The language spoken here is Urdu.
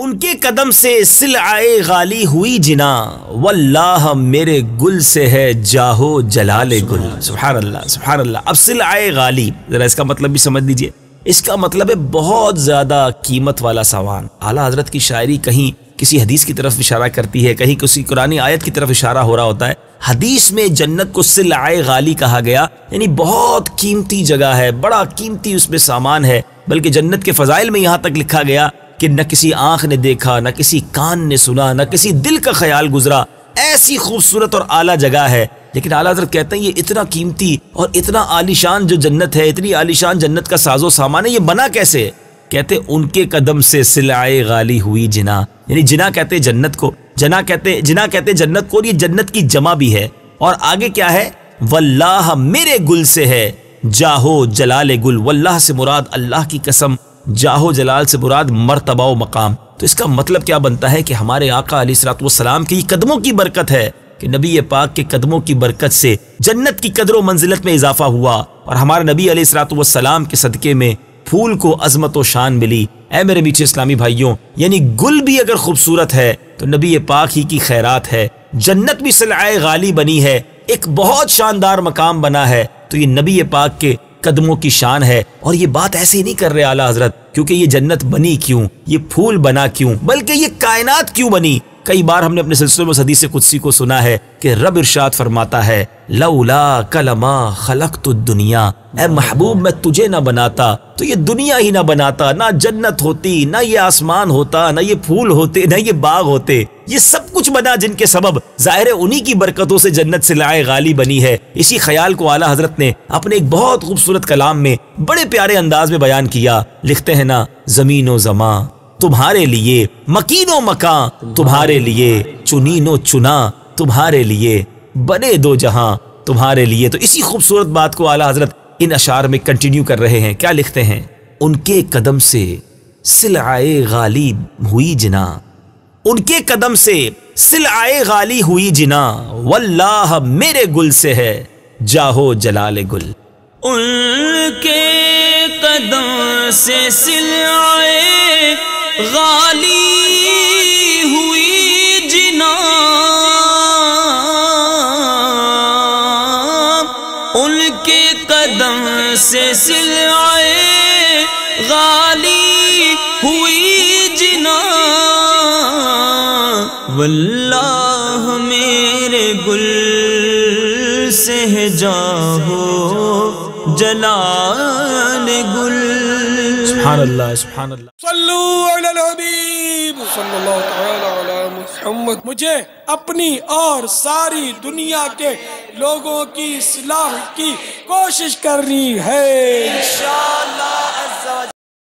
ان کے قدم سے سلعائے غالی ہوئی جنا، واللہ میرے گل سے ہے جاہو جلال گل۔ سبحان اللہ سبحان اللہ۔ اب سلعائے غالی، ذرا اس کا مطلب بھی سمجھ لیجئے۔ اس کا مطلب ہے بہت زیادہ قیمت والا سامان۔ اعلیٰ حضرت کی شاعری کہیں کسی حدیث کی طرف اشارہ کرتی ہے، کہیں کسی قرآنی آیت کی طرف اشارہ ہو رہا ہوتا ہے۔ حدیث میں جنت کو سلعائے غالی کہا گیا، یعنی بہت قیمتی جگہ ہے، بڑا قیمتی اس میں سامان ہے۔ بلکہ جنت کے فضائل میں یہاں تک لکھا گیا کہ نہ کسی آنکھ نے دیکھا، نہ کسی کان نے سنا، نہ کسی دل کا خیال گزرا، ایسی خوبصورت اور اعلیٰ جگہ ہے۔ لیکن اعلیٰ حضرت کہتے ہیں یہ اتنا قیمتی اور اتنا عالیشان جو جنت ہے، اتنی عالیشان جنت کا ساز و سامان ہے، یہ بنا کیسے؟ کہتے ان کے قدم سے سلعائے غالی ہوئی جنا، یعنی جنا کہتے جنت کو، جنا کہتے جنت کو، اور یہ جنت کی جمع بھی ہے۔ اور آگے کیا ہے؟ واللہ میرے گل سے ہے جاہو جلال گل۔ واللہ سے مراد اللہ کی قسم، جاہو جلال سے مراد مرتبہ و مقام۔ تو اس کا مطلب کیا بنتا ہے کہ ہمارے آقا علیہ الصلوۃ والسلام کی قدموں کی برکت ہے کہ نبی پاک کے قدموں کی برکت سے جنت کی قدر و منزلت میں اضافہ ہوا، اور ہمارے نبی علیہ الصلوۃ والسلام کے صدقے میں پھول کو عظمت و شان ملی۔ اے میرے میٹھے اسلامی بھائیوں، یعنی گل بھی اگر خوبصورت ہے تو نبی پاک ہی کی خیرات ہے۔ جنت بھی سلعائے غالی بنی ہے، ایک بہت شاندار مقام بنا ہے، تو یہ نبی پاک کے قدموں کی شان ہے۔ اور یہ بات ایسے ہی نہیں کر رہے اعلیٰ حضرت کیونکہ یہ جنت بنی کیوں، یہ پھول بنا کیوں، بلکہ یہ کائنات کیوں بنی۔ کئی بار ہم نے اپنے سلسلے میں حدیث قدسی کو سنا ہے کہ رب ارشاد فرماتا ہے لولا کلما خلقت الدنیا، اے محبوب میں تجھے نہ بناتا تو یہ دنیا ہی نہ بناتا، نہ جنت ہوتی، نہ یہ آسمان ہوتا، نہ یہ پھول ہوتے، نہ یہ باغ ہوتے۔ یہ سب کچھ بنا جن کے سبب ظاہر انہی کی برکتوں سے جنت سلعائے غالی بنی ہے۔ اسی خیال کو اعلیٰ حضرت نے اپنے ایک بہت خوبصورت کلام میں بڑے پیارے انداز میں بیان کیا۔ لکھتے ہیں نا، زمین و زماں تمہارے لیے، مکین و مکان تمہارے لیے، چنین و چنا تمہارے لیے، بنے دو جہاں تمہارے لیے۔ تو اسی خوبصورت بات کو اعلیٰ حضرت ان اشعار میں کنٹینیو کر رہے ہیں۔ کیا لکھتے ہیں؟ ان کے قدم سے سلعائے غالی ہوئی جنا، ان کے قدم سے سلعائے غالی ہوئی جنا، واللہ میرے گل سے ہے جاہو جلال گل۔ ان کے قدم سے سلعائے غالی ہوئی جنا، ان کے قدم سے سلعائے غالی ہوئی جنا، واللہ میرے گل سے ہے جاہو جلال گل۔ سبحان اللہ سبحان اللہ۔ صلو علی الحبیب صلی اللہ تعالی علی محمد۔ مجھے اپنی اور ساری دنیا کے لوگوں کی اصلاح کی کوشش کرنی ہے انشاءاللہ۔